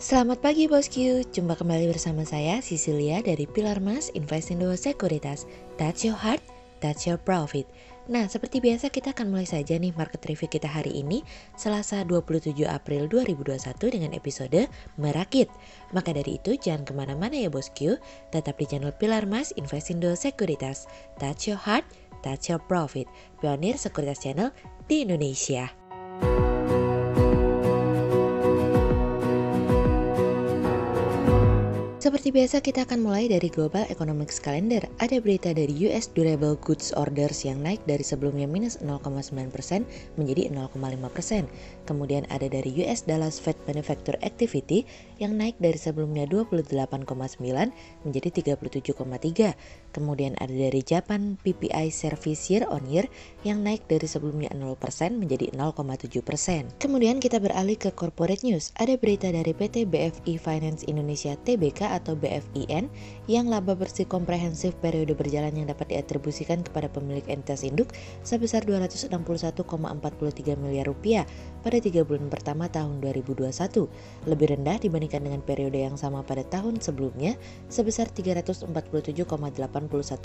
Selamat pagi bosku, jumpa kembali bersama saya Cecilia dari Pilar Mas Investindo Sekuritas. Touch your heart, touch your profit. Nah, seperti biasa kita akan mulai saja nih market review kita hari ini, Selasa 27 April 2021 dengan episode Merakit. Maka dari itu jangan kemana-mana ya bosku, tetap di channel Pilar Mas Investindo Sekuritas. Touch your heart, touch your profit. Pionir Sekuritas Channel di Indonesia. Seperti biasa kita akan mulai dari Global Economics Calendar. Ada berita dari US Durable Goods Orders yang naik dari sebelumnya minus 0,9% menjadi 0,5%. Kemudian ada dari US Dallas Fed Manufacturing Activity yang naik dari sebelumnya 28,9 menjadi 37,3. Kemudian ada dari Japan PPI Service Year on Year yang naik dari sebelumnya 0% menjadi 0,7%. Kemudian kita beralih ke corporate news. Ada berita dari PT BFI Finance Indonesia Tbk atau BFIN yang laba bersih komprehensif periode berjalan yang dapat diatribusikan kepada pemilik entitas induk sebesar 261,43 miliar rupiah pada 3 bulan pertama tahun 2021, lebih rendah dibandingkan dengan periode yang sama pada tahun sebelumnya sebesar 347,81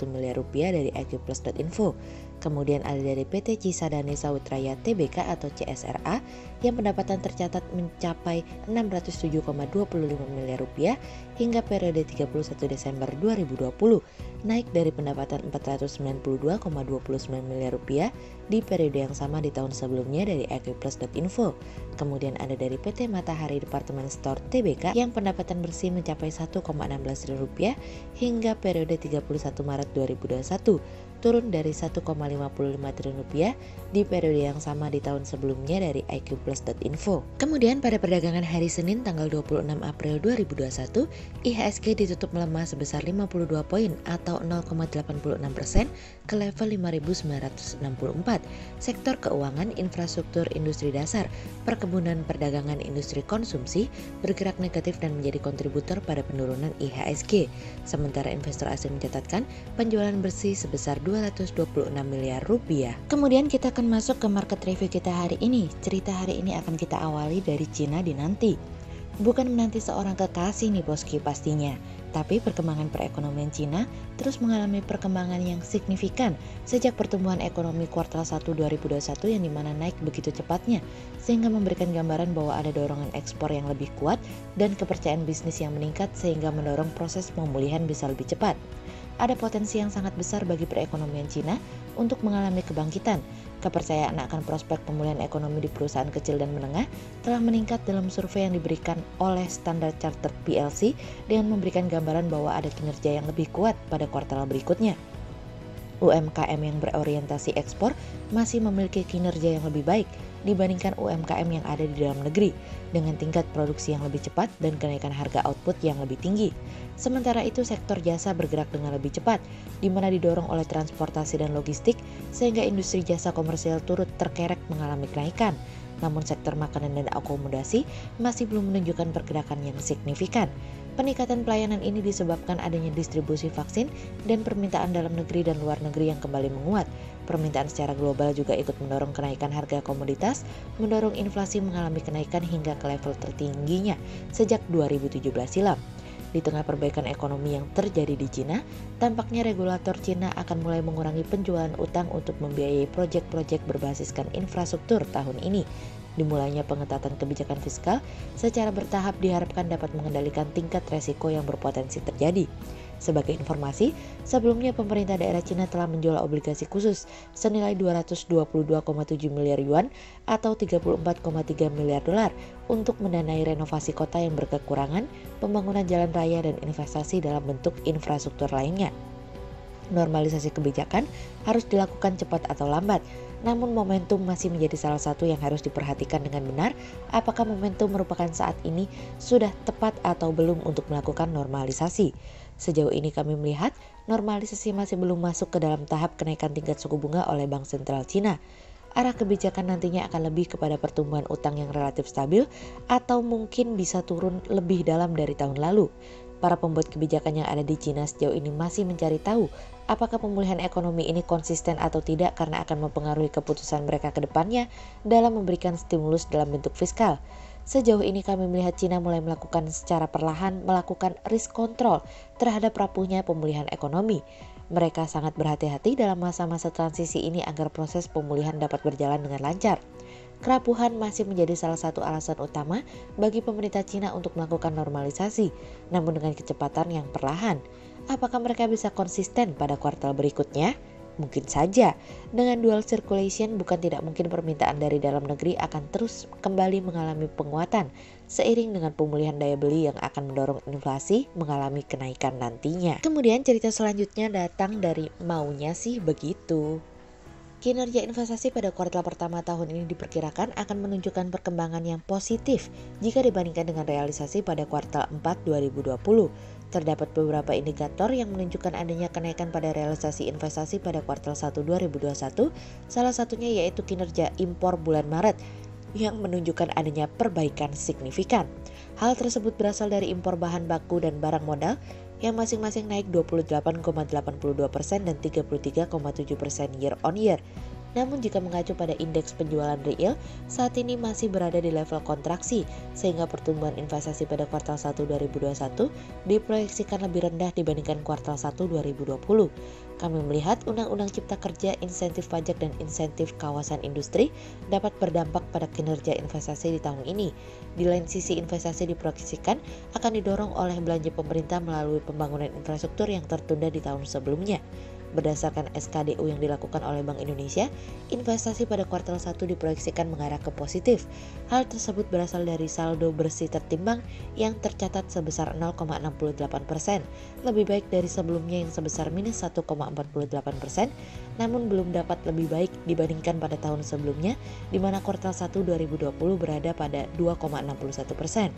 miliar rupiah dari iqplus.info. Kemudian ada dari PT Cisadane Sawit Raya Tbk atau CSRA yang pendapatan tercatat mencapai 607,25 miliar rupiah hingga periode 31 Desember 2020, naik dari pendapatan 492,29 miliar rupiah di periode yang sama di tahun sebelumnya dari iqplus.info. Kemudian ada dari PT Matahari Department Store Tbk yang pendapatan bersih mencapai 1,16 triliun rupiah hingga periode 31 Maret 2021, turun dari 1,55 triliun rupiah di periode yang sama di tahun sebelumnya dari iqplus.info. Kemudian pada perdagangan hari Senin tanggal 26 April 2021, IHSG ditutup melemah sebesar 52 poin atau 0,86% ke level 5.964. Sektor keuangan, infrastruktur, industri dasar, perkebunan, perdagangan, industri konsumsi bergerak negatif dan menjadi kontributor pada penurunan IHSG. Sementara investor asing mencatatkan penjualan bersih sebesar 226 miliar rupiah. Kemudian kita akan masuk ke market review kita hari ini. Cerita hari ini akan kita awali dari Cina dinanti. Bukan menanti seorang kekasih nih bosku pastinya, tapi perkembangan perekonomian Cina terus mengalami perkembangan yang signifikan sejak pertumbuhan ekonomi kuartal 1 2021 yang dimana naik begitu cepatnya, sehingga memberikan gambaran bahwa ada dorongan ekspor yang lebih kuat dan kepercayaan bisnis yang meningkat sehingga mendorong proses pemulihan bisa lebih cepat. Ada potensi yang sangat besar bagi perekonomian Cina untuk mengalami kebangkitan. Kepercayaan akan prospek pemulihan ekonomi di perusahaan kecil dan menengah telah meningkat dalam survei yang diberikan oleh Standard Chartered PLC dengan memberikan gambaran bahwa ada kinerja yang lebih kuat pada kuartal berikutnya. UMKM yang berorientasi ekspor masih memiliki kinerja yang lebih baik dibandingkan UMKM yang ada di dalam negeri dengan tingkat produksi yang lebih cepat dan kenaikan harga output yang lebih tinggi. Sementara itu sektor jasa bergerak dengan lebih cepat di mana didorong oleh transportasi dan logistik sehingga industri jasa komersial turut terkerek mengalami kenaikan. Namun sektor makanan dan akomodasi masih belum menunjukkan pergerakan yang signifikan. Peningkatan pelayanan ini disebabkan adanya distribusi vaksin dan permintaan dalam negeri dan luar negeri yang kembali menguat. Permintaan secara global juga ikut mendorong kenaikan harga komoditas, mendorong inflasi mengalami kenaikan hingga ke level tertingginya sejak 2017 silam. Di tengah perbaikan ekonomi yang terjadi di Cina, tampaknya regulator Cina akan mulai mengurangi penjualan utang untuk membiayai proyek-proyek berbasiskan infrastruktur tahun ini. Dimulainya pengetatan kebijakan fiskal secara bertahap diharapkan dapat mengendalikan tingkat resiko yang berpotensi terjadi. Sebagai informasi, sebelumnya pemerintah daerah Cina telah menjual obligasi khusus senilai 222,7 miliar yuan atau 34,3 miliar dolar untuk mendanai renovasi kota yang berkekurangan, pembangunan jalan raya dan investasi dalam bentuk infrastruktur lainnya. Normalisasi kebijakan harus dilakukan cepat atau lambat, namun momentum masih menjadi salah satu yang harus diperhatikan dengan benar. Apakah momentum merupakan saat ini sudah tepat atau belum untuk melakukan normalisasi? Sejauh ini kami melihat normalisasi masih belum masuk ke dalam tahap kenaikan tingkat suku bunga oleh Bank Sentral Cina. Arah kebijakan nantinya akan lebih kepada pertumbuhan utang yang relatif stabil atau mungkin bisa turun lebih dalam dari tahun lalu. Para pembuat kebijakan yang ada di Cina sejauh ini masih mencari tahu apakah pemulihan ekonomi ini konsisten atau tidak karena akan mempengaruhi keputusan mereka ke depannya dalam memberikan stimulus dalam bentuk fiskal. Sejauh ini kami melihat Cina mulai melakukan secara perlahan melakukan risk control terhadap rapuhnya pemulihan ekonomi. Mereka sangat berhati-hati dalam masa-masa transisi ini agar proses pemulihan dapat berjalan dengan lancar. Kerapuhan masih menjadi salah satu alasan utama bagi pemerintah Cina untuk melakukan normalisasi, namun dengan kecepatan yang perlahan. Apakah mereka bisa konsisten pada kuartal berikutnya? Mungkin saja. Dengan dual circulation, bukan tidak mungkin permintaan dari dalam negeri akan terus kembali mengalami penguatan seiring dengan pemulihan daya beli yang akan mendorong inflasi mengalami kenaikan nantinya. Kemudian cerita selanjutnya datang dari maunya sih begitu. Kinerja investasi pada kuartal pertama tahun ini diperkirakan akan menunjukkan perkembangan yang positif jika dibandingkan dengan realisasi pada kuartal 4 2020. Terdapat beberapa indikator yang menunjukkan adanya kenaikan pada realisasi investasi pada kuartal 1 2021, salah satunya yaitu kinerja impor bulan Maret yang menunjukkan adanya perbaikan signifikan. Hal tersebut berasal dari impor bahan baku dan barang modal yang masing-masing naik 28,82% dan 33,7% year on year. Namun jika mengacu pada indeks penjualan real, saat ini masih berada di level kontraksi, sehingga pertumbuhan investasi pada kuartal 1 2021 diproyeksikan lebih rendah dibandingkan kuartal 1 2020. Kami melihat Undang-Undang Cipta Kerja, insentif pajak dan insentif kawasan industri dapat berdampak pada kinerja investasi di tahun ini. Di lain sisi, investasi diproyeksikan akan didorong oleh belanja pemerintah melalui pembangunan infrastruktur yang tertunda di tahun sebelumnya. Berdasarkan SKDU yang dilakukan oleh Bank Indonesia, investasi pada kuartal 1 diproyeksikan mengarah ke positif. Hal tersebut berasal dari saldo bersih tertimbang yang tercatat sebesar 0,68%, lebih baik dari sebelumnya yang sebesar minus 1,48%, namun belum dapat lebih baik dibandingkan pada tahun sebelumnya, di mana kuartal 1 2020 berada pada 2,61%.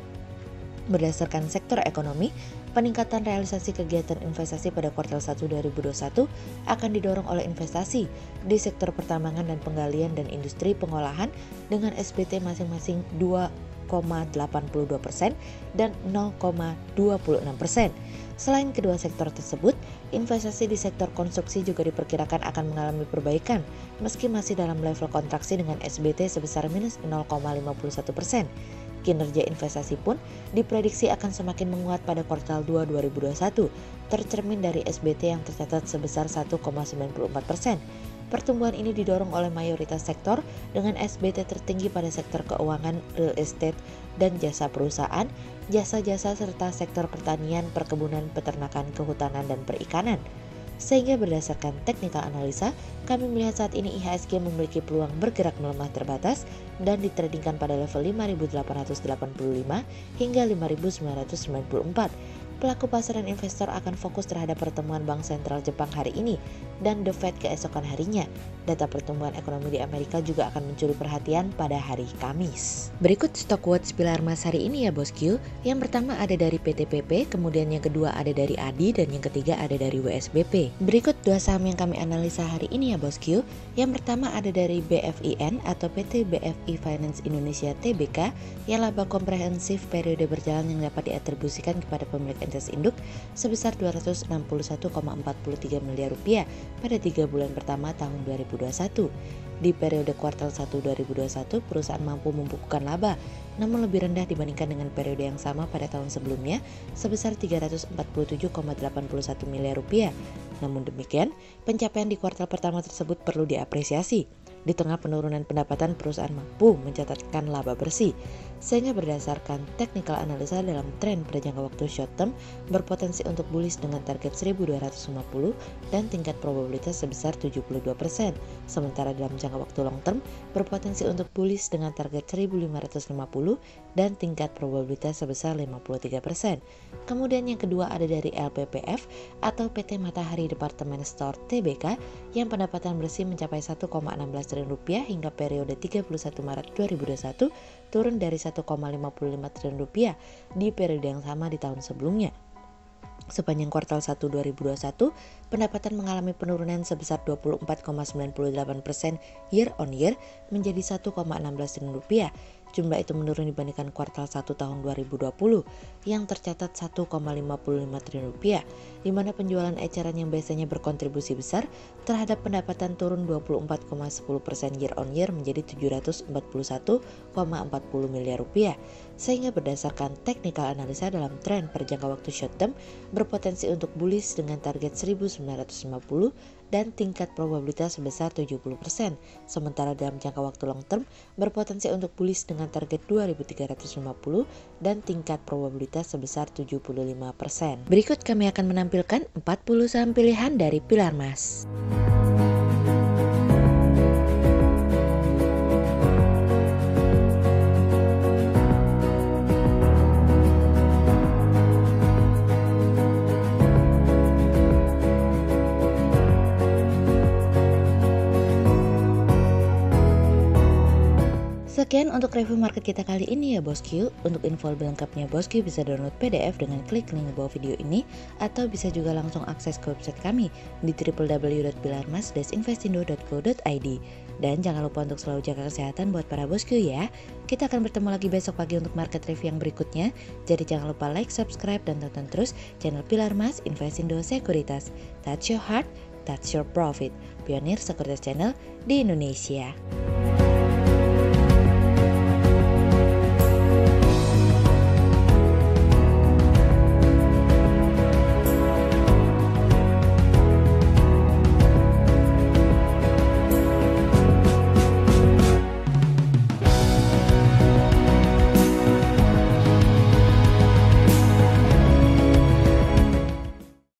Berdasarkan sektor ekonomi, peningkatan realisasi kegiatan investasi pada kuartal 1 2021 akan didorong oleh investasi di sektor pertambangan dan penggalian dan industri pengolahan dengan SBT masing-masing 2,82% dan 0,26%. Selain kedua sektor tersebut, investasi di sektor konstruksi juga diperkirakan akan mengalami perbaikan meski masih dalam level kontraksi dengan SBT sebesar minus 0,51%. Kinerja investasi pun diprediksi akan semakin menguat pada kuartal 2 2021, tercermin dari SBT yang tercatat sebesar 1,94%. Pertumbuhan ini didorong oleh mayoritas sektor dengan SBT tertinggi pada sektor keuangan, real estate, dan jasa perusahaan, jasa-jasa serta sektor pertanian, perkebunan, peternakan, kehutanan, dan perikanan. Sehingga berdasarkan teknikal analisa, kami melihat saat ini IHSG memiliki peluang bergerak melemah terbatas dan ditradingkan pada level 5.885 hingga 5.994. Pelaku pasar dan investor akan fokus terhadap pertemuan Bank Sentral Jepang hari ini dan The Fed keesokan harinya. Data pertumbuhan ekonomi di Amerika juga akan mencuri perhatian pada hari Kamis. Berikut stock watch pilar emas hari ini ya bosku. Yang pertama ada dari PTPP, kemudian yang kedua ada dari ADI, dan yang ketiga ada dari WSBP. Berikut dua saham yang kami analisa hari ini ya bosku. Yang pertama ada dari BFIN atau PT BFI Finance Indonesia Tbk yang laba komprehensif periode berjalan yang dapat diatribusikan kepada pemilik entitas induk sebesar Rp261,43 miliar pada 3 bulan pertama tahun 2021. Di periode kuartal 1 2021, perusahaan mampu membukukan laba, namun lebih rendah dibandingkan dengan periode yang sama pada tahun sebelumnya sebesar Rp347,81 miliar. Namun demikian, pencapaian di kuartal pertama tersebut perlu diapresiasi. Di tengah penurunan pendapatan, perusahaan mampu mencatatkan laba bersih, sehingga berdasarkan technical analisa dalam tren pada jangka waktu short term berpotensi untuk bullish dengan target 1250 dan tingkat probabilitas sebesar 72%. Sementara dalam jangka waktu long term berpotensi untuk bullish dengan target 1550 dan tingkat probabilitas sebesar 53%. Kemudian yang kedua ada dari LPPF atau PT Matahari Department Store Tbk yang pendapatan bersih mencapai 1,16 triliun rupiah hingga periode 31 Maret 2021 turun dari 1,55 triliun rupiah di periode yang sama di tahun sebelumnya. Sepanjang kuartal 1 2021, pendapatan mengalami penurunan sebesar 24,98% year on year menjadi 1,16 triliun rupiah. jumlah itu menurun dibandingkan kuartal 1 tahun 2020 yang tercatat 1,55 triliun rupiah, di mana penjualan eceran yang biasanya berkontribusi besar terhadap pendapatan turun 24,10% year on year menjadi 741,40 miliar rupiah. Sehingga berdasarkan technical analisa dalam tren per jangka waktu short term berpotensi untuk bullish dengan target 1950 dan tingkat probabilitas sebesar 70%. Sementara dalam jangka waktu long term berpotensi untuk bullish dengan target 2350 dan tingkat probabilitas sebesar 75%. Berikut kami akan menampilkan 40 saham pilihan dari Pilar Mas. Sekian untuk review market kita kali ini ya bosku. Untuk info lebih lengkapnya bosku bisa download PDF dengan klik link di bawah video ini, atau bisa juga langsung akses ke website kami di www.pilarmas-investindo.co.id. Dan jangan lupa untuk selalu jaga kesehatan buat para bosku ya. Kita akan bertemu lagi besok pagi untuk market review yang berikutnya. Jadi jangan lupa like, subscribe, dan tonton terus channel Pilar Mas Investindo Sekuritas. Touch your heart, touch your profit. Pionir Sekuritas Channel di Indonesia.